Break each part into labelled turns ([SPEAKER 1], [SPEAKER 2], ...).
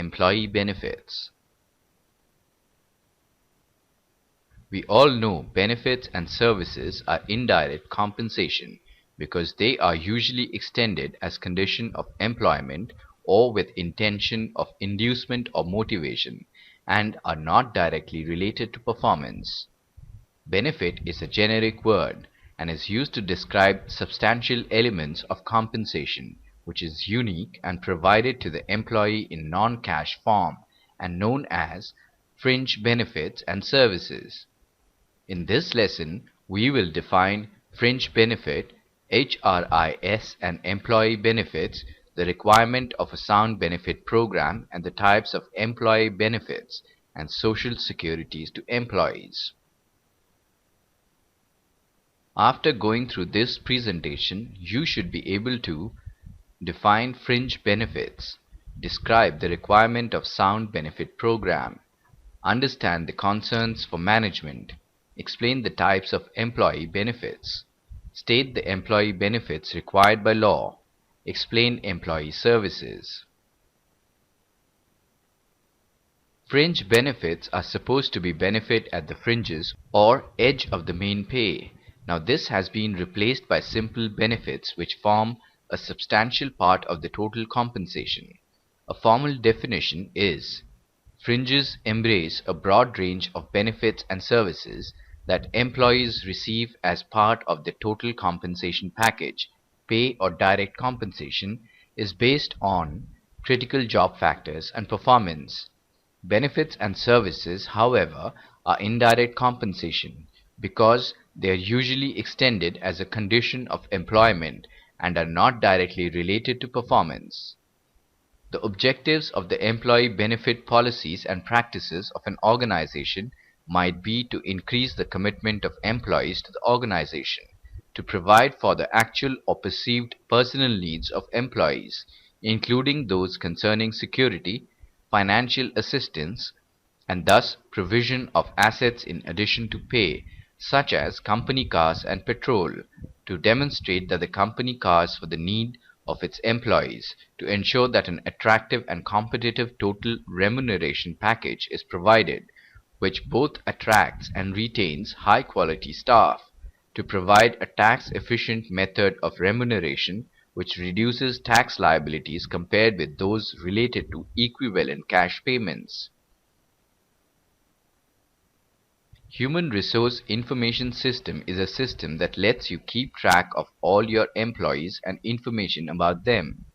[SPEAKER 1] employee benefits. We all know benefits and services are indirect compensation because they are usually extended as condition of employment or with intention of inducement or motivation and are not directly related to performance. Benefit is a generic word and is used to describe substantial elements of compensation which is unique and provided to the employee in non-cash form and known as fringe benefits and services. In this lesson, we will define fringe benefit, HRIS, and employee benefits, the requirement of a sound benefit program, and the types of employee benefits and social securities to employees. After going through this presentation, you should be able to define fringe benefits, describe the requirement of sound benefit program, understand the concerns for management, explain the types of employee benefits, state the employee benefits required by law, explain employee services. Fringe benefits are supposed to be benefit at the fringes or edge of the main pay. Now this has been replaced by simple benefits which form a substantial part of the total compensation. A formal definition is: fringes embrace a broad range of benefits and services that employees receive as part of the total compensation package. Pay or direct compensation is based on critical job factors and performance. Benefits and services, however, are indirect compensation because they are usually extended as a condition of employment and are not directly related to performance. The objectives of the employee benefit policies and practices of an organization might be to increase the commitment of employees to the organization, to provide for the actual or perceived personal needs of employees, including those concerning security, financial assistance, and thus provision of assets in addition to pay, such as company cars and petrol, to demonstrate that the company cars for the need of its employees, to ensure that an attractive and competitive total remuneration package is provided, which both attracts and retains high-quality staff, to provide a tax-efficient method of remuneration which reduces tax liabilities compared with those related to equivalent cash payments. Human Resource Information System is a system that lets you keep track of all your employees and information about them.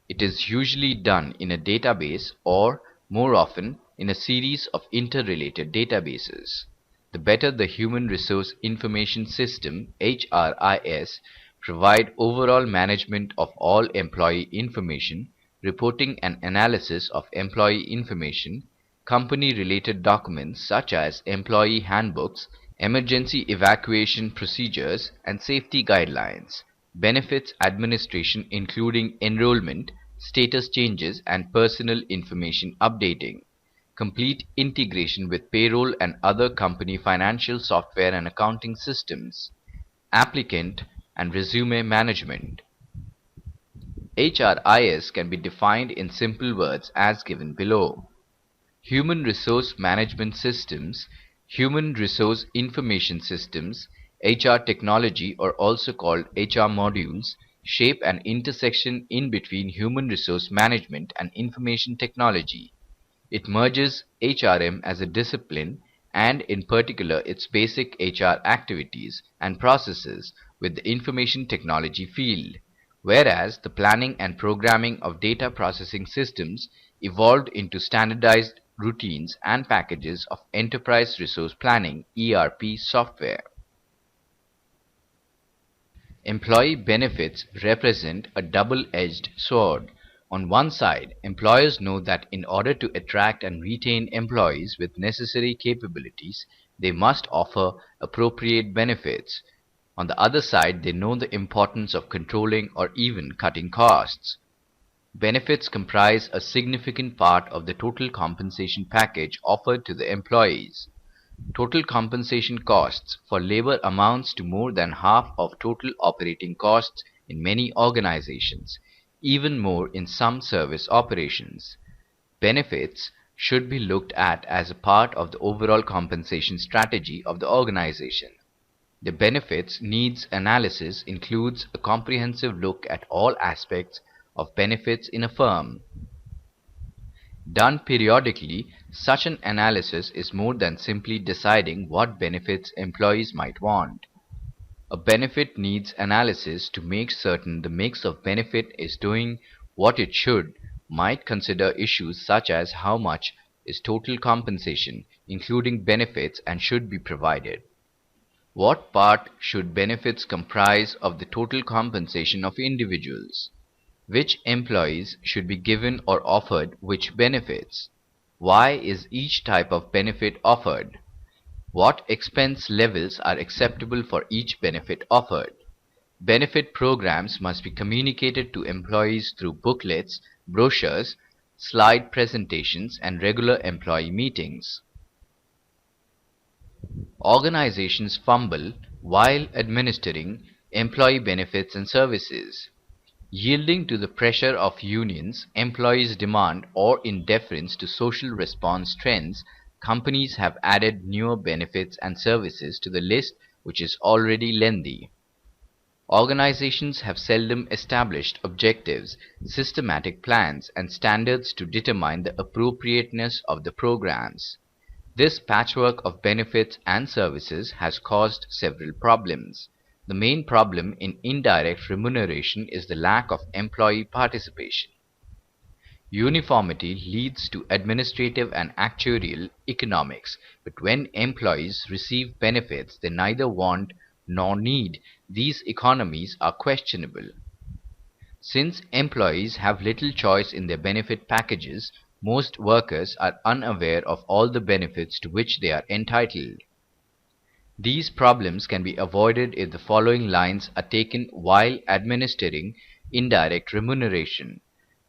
[SPEAKER 1] It is usually done in a database or, more often, in a series of interrelated databases. The better the Human Resource Information System, HRIS, provide overall management of all employee information, reporting and analysis of employee information, company-related documents such as employee handbooks, emergency evacuation procedures, and safety guidelines, benefits administration including enrollment, status changes, and personal information updating, complete integration with payroll and other company financial software and accounting systems, applicant and resume management. HRIS can be defined in simple words as given below. Human Resource Management Systems, Human Resource Information Systems, HR technology, or also called HR modules, shape an intersection in between human resource management and information technology. It merges HRM as a discipline and in particular its basic HR activities and processes with the information technology field, whereas the planning and programming of data processing systems evolved into standardized routines and packages of enterprise resource planning (ERP) software. Employee benefits represent a double-edged sword. On one side, employers know that in order to attract and retain employees with necessary capabilities, they must offer appropriate benefits. On the other side, they know the importance of controlling or even cutting costs. Benefits comprise a significant part of the total compensation package offered to the employees. Total compensation costs for labor amounts to more than half of total operating costs in many organizations, even more in some service operations. benefits should be looked at as a part of the overall compensation strategy of the organization. The benefits needs analysis includes a comprehensive look at all aspects of benefits in a firm. Done periodically, such an analysis is more than simply deciding what benefits employees might want. A benefit needs analysis to make certain the mix of benefit is doing what it should, might consider issues such as how much is total compensation, including benefits, and should be provided. What part should benefits comprise of the total compensation of individuals? Which employees should be given or offered which benefits? Why is each type of benefit offered? What expense levels are acceptable for each benefit offered? Benefit programs must be communicated to employees through booklets, brochures, slide presentations, and regular employee meetings. Organizations fumble while administering employee benefits and services. Yielding to the pressure of unions, employees' demand, or in deference to social response trends, companies have added newer benefits and services to the list which is already lengthy. Organizations have seldom established objectives, systematic plans, and standards to determine the appropriateness of the programs. This patchwork of benefits and services has caused several problems. The main problem in indirect remuneration is the lack of employee participation. Uniformity leads to administrative and actuarial economics, but when employees receive benefits they neither want nor need, these economies are questionable. Since employees have little choice in their benefit packages, most workers are unaware of all the benefits to which they are entitled. These problems can be avoided if the following lines are taken while administering indirect remuneration.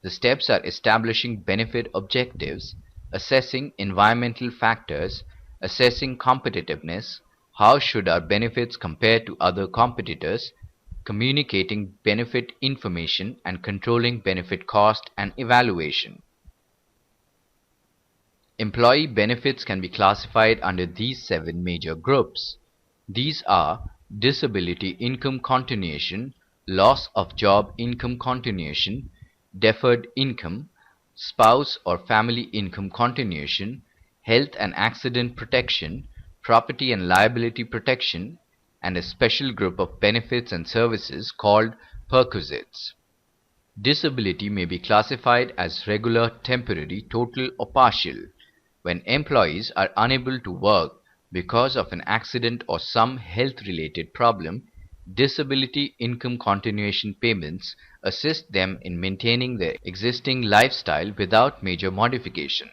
[SPEAKER 1] The steps are establishing benefit objectives, assessing environmental factors, assessing competitiveness, how should our benefits compare to other competitors, communicating benefit information, and controlling benefit cost and evaluation. Employee benefits can be classified under these 7 major groups. These are disability income continuation, loss of job income continuation, deferred income, spouse or family income continuation, health and accident protection, property and liability protection, and a special group of benefits and services called perquisites. Disability may be classified as regular, temporary, total, or partial. When employees are unable to work because of an accident or some health-related problem, disability income continuation payments assist them in maintaining their existing lifestyle without major modification.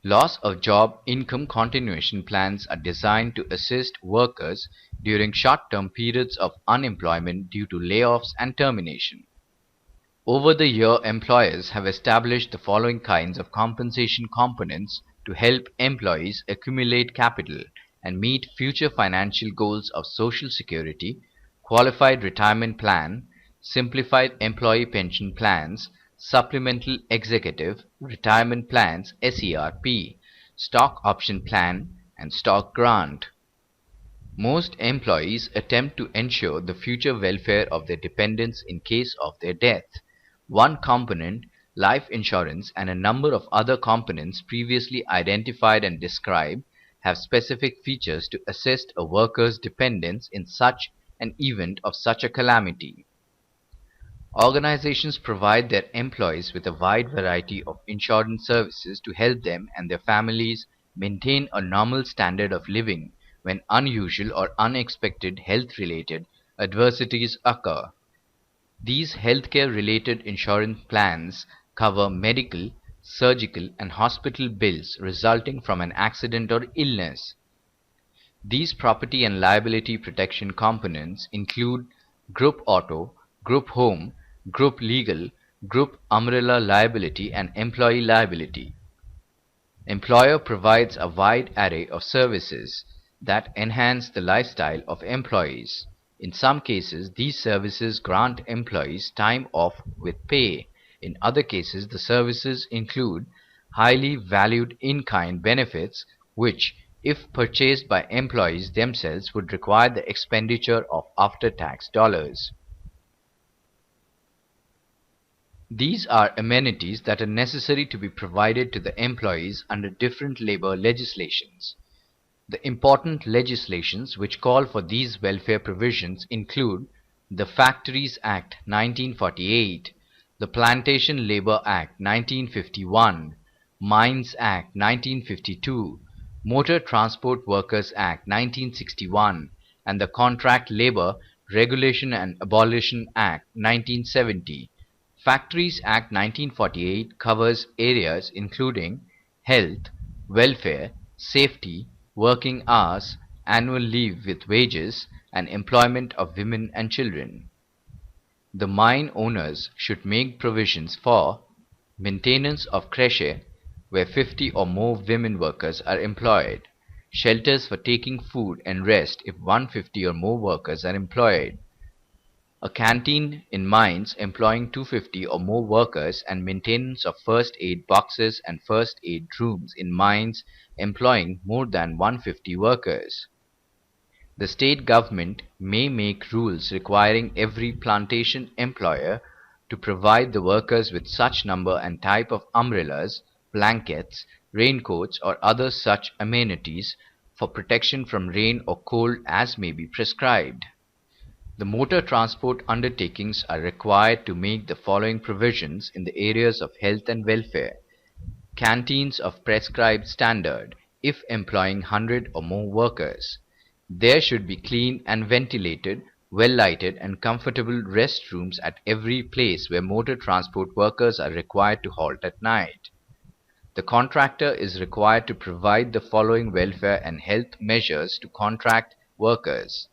[SPEAKER 1] Loss of job income continuation plans are designed to assist workers during short-term periods of unemployment due to layoffs and termination. Over the year, employers have established the following kinds of compensation components to help employees accumulate capital and meet future financial goals of Social Security, Qualified Retirement Plan, Simplified Employee Pension Plans, Supplemental Executive Retirement Plans (SERP), Stock Option Plan, and Stock Grant. Most employees attempt to ensure the future welfare of their dependents in case of their death. One component, life insurance, and a number of other components previously identified and described have specific features to assist a worker's dependents in such an event of such a calamity. Organizations provide their employees with a wide variety of insurance services to help them and their families maintain a normal standard of living when unusual or unexpected health-related adversities occur. These healthcare-related insurance plans cover medical, surgical, and hospital bills resulting from an accident or illness. These property and liability protection components include group auto, group home, group legal, group umbrella liability, and employee liability. Employer provides a wide array of services that enhance the lifestyle of employees. In some cases, these services grant employees time off with pay. In other cases, the services include highly valued in-kind benefits which, if purchased by employees themselves, would require the expenditure of after-tax dollars. These are amenities that are necessary to be provided to the employees under different labor legislations. The important legislations which call for these welfare provisions include the Factories Act 1948, the Plantation Labor Act 1951, Mines Act 1952, Motor Transport Workers Act 1961, and the Contract Labor Regulation and Abolition Act 1970. Factories Act 1948 covers areas including health, welfare, safety, working hours, annual leave with wages, and employment of women and children. The mine owners should make provisions for maintenance of creche where 50 or more women workers are employed, shelters for taking food and rest if 150 or more workers are employed, a canteen in mines employing 250 or more workers, and maintenance of first aid boxes and first aid rooms in mines employing more than 150 workers. The state government may make rules requiring every plantation employer to provide the workers with such number and type of umbrellas, blankets, raincoats, or other such amenities for protection from rain or cold as may be prescribed. The motor transport undertakings are required to make the following provisions in the areas of health and welfare: canteens of prescribed standard, if employing 100 or more workers. There should be clean and ventilated, well-lighted and comfortable restrooms at every place where motor transport workers are required to halt at night. The contractor is required to provide the following welfare and health measures to contract workers.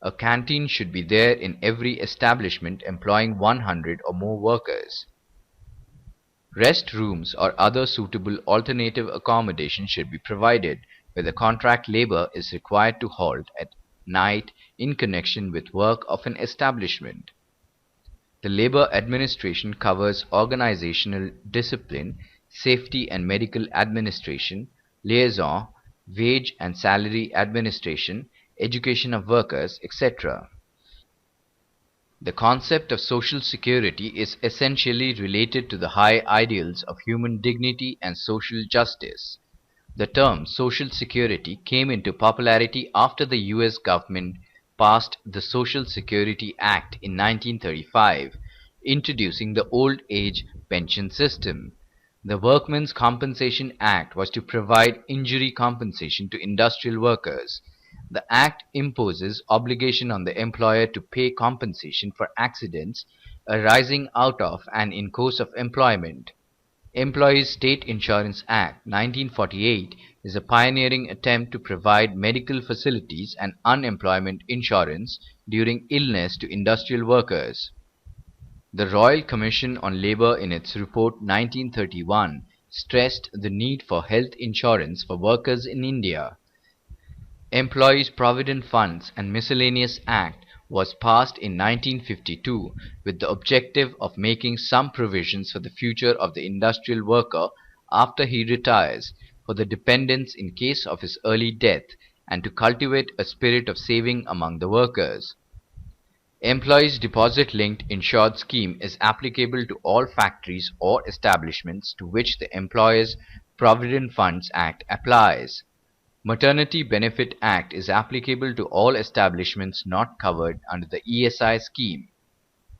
[SPEAKER 1] A canteen should be there in every establishment employing 100 or more workers. Rest rooms or other suitable alternative accommodation should be provided where the contract labor is required to halt at night in connection with work of an establishment. The labor administration covers organizational discipline, safety and medical administration, liaison, wage and salary administration, education of workers, etc. The concept of social security is essentially related to the high ideals of human dignity and social justice. The term Social Security came into popularity after the US government passed the Social Security Act in 1935, introducing the old age pension system. The Workmen's Compensation Act was to provide injury compensation to industrial workers. The Act imposes obligation on the employer to pay compensation for accidents arising out of and in course of employment. Employees State Insurance Act 1948 is a pioneering attempt to provide medical facilities and unemployment insurance during illness to industrial workers. The Royal Commission on Labour in its report 1931 stressed the need for health insurance for workers in India. Employees' Provident Funds and Miscellaneous Act was passed in 1952 with the objective of making some provisions for the future of the industrial worker after he retires, for the dependents in case of his early death, and to cultivate a spirit of saving among the workers. Employees' Deposit-Linked Insured Scheme is applicable to all factories or establishments to which the Employers' Provident Funds Act applies. Maternity Benefit Act is applicable to all establishments not covered under the ESI scheme.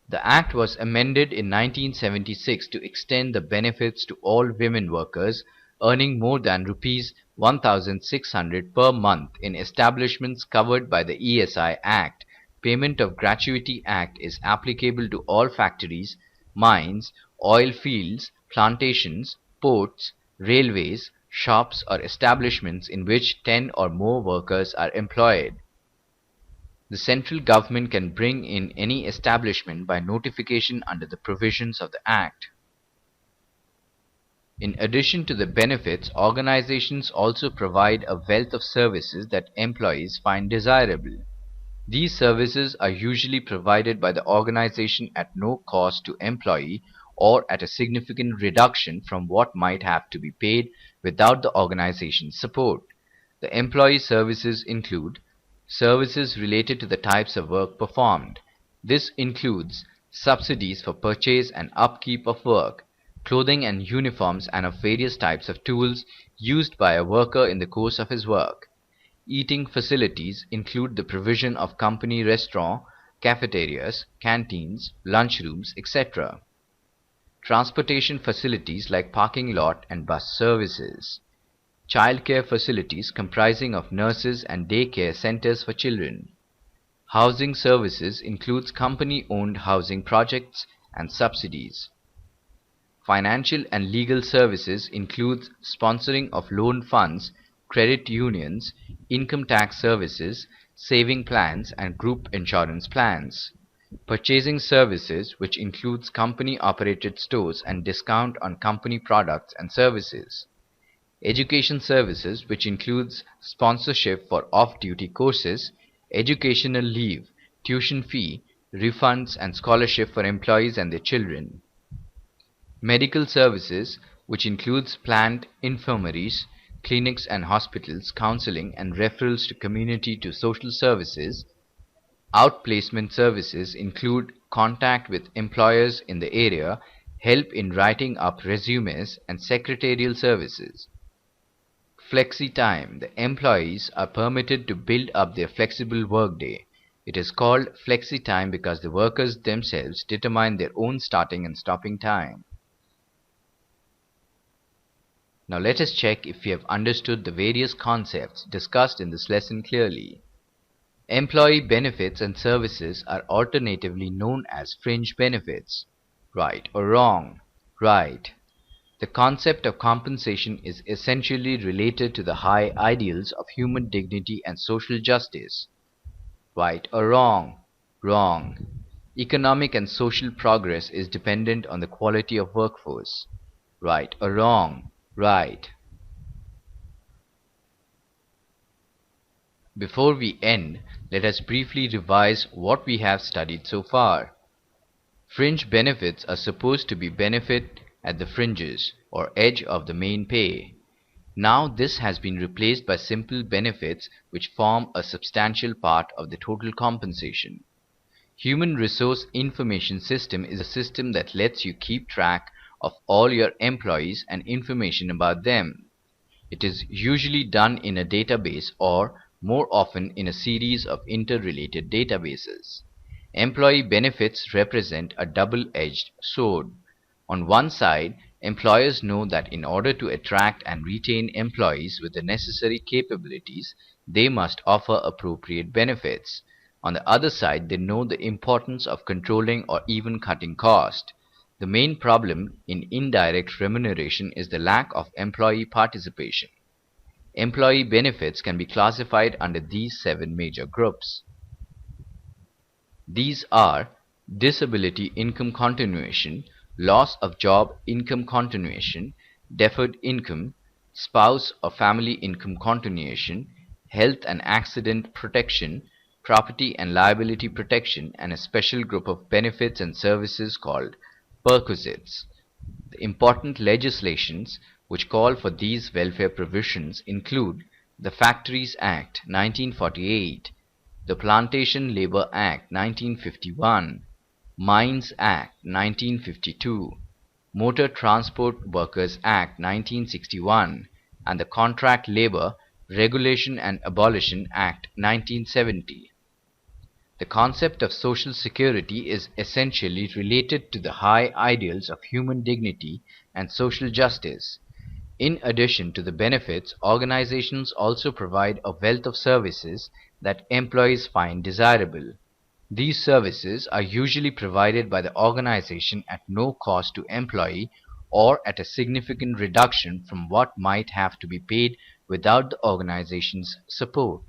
[SPEAKER 1] The Act was amended in 1976 to extend the benefits to all women workers earning more than Rs 1,600 per month in establishments covered by the ESI Act. Payment of Gratuity Act is applicable to all factories, mines, oil fields, plantations, ports, railways, shops or establishments in which 10 or more workers are employed. The central government can bring in any establishment by notification under the provisions of the Act. In addition to the benefits, organizations also provide a wealth of services that employees find desirable. These services are usually provided by the organization at no cost to employee or at a significant reduction from what might have to be paid without the organization's support. The employee services include services related to the types of work performed. This includes subsidies for purchase and upkeep of work, clothing and uniforms, and of various types of tools used by a worker in the course of his work. Eating facilities include the provision of company restaurant, cafeterias, canteens, lunchrooms, etc. Transportation facilities like parking lot and bus services. Childcare facilities comprising of nurses and daycare centers for children. Housing services includes company-owned housing projects and subsidies. Financial and legal services includes sponsoring of loan funds, credit unions, income tax services, saving plans, and group insurance plans. Purchasing services, which includes company-operated stores and discount on company products and services. Education services, which includes sponsorship for off-duty courses, educational leave, tuition fee, refunds, and scholarship for employees and their children. Medical services, which includes planned infirmaries, clinics and hospitals, counseling and referrals to community to social services. Outplacement services include contact with employers in the area, help in writing up resumes, and secretarial services. Flexi time. The employees are permitted to build up their flexible workday. It is called flexi time because the workers themselves determine their own starting and stopping time. Now let us check if we have understood the various concepts discussed in this lesson clearly. Employee benefits and services are alternatively known as fringe benefits. Right or wrong? Right. The concept of compensation is essentially related to the high ideals of human dignity and social justice. Right or wrong? Wrong. Economic and social progress is dependent on the quality of workforce. Right or wrong? Right. Before we end, let us briefly revise what we have studied so far. Fringe benefits are supposed to be benefit at the fringes, or edge of the main pay. Now this has been replaced by simple benefits which form a substantial part of the total compensation. Human Resource Information System is a system that lets you keep track of all your employees and information about them. It is usually done in a database or, more often, in a series of interrelated databases. Employee benefits represent a double-edged sword. On one side, employers know that in order to attract and retain employees with the necessary capabilities, they must offer appropriate benefits. On the other side, they know the importance of controlling or even cutting cost. The main problem in indirect remuneration is the lack of employee participation. Employee benefits can be classified under these 7 major groups. These are disability income continuation, loss of job income continuation, deferred income, spouse or family income continuation, health and accident protection, property and liability protection, and a special group of benefits and services called perquisites. The important legislations which call for these welfare provisions include the Factories Act 1948, the Plantation Labor Act 1951, Mines Act 1952, Motor Transport Workers Act 1961, and the Contract Labor Regulation and Abolition Act 1970. The concept of social security is essentially related to the high ideals of human dignity and social justice. In addition to the benefits, organizations also provide a wealth of services that employees find desirable. These services are usually provided by the organization at no cost to employee or at a significant reduction from what might have to be paid without the organization's support.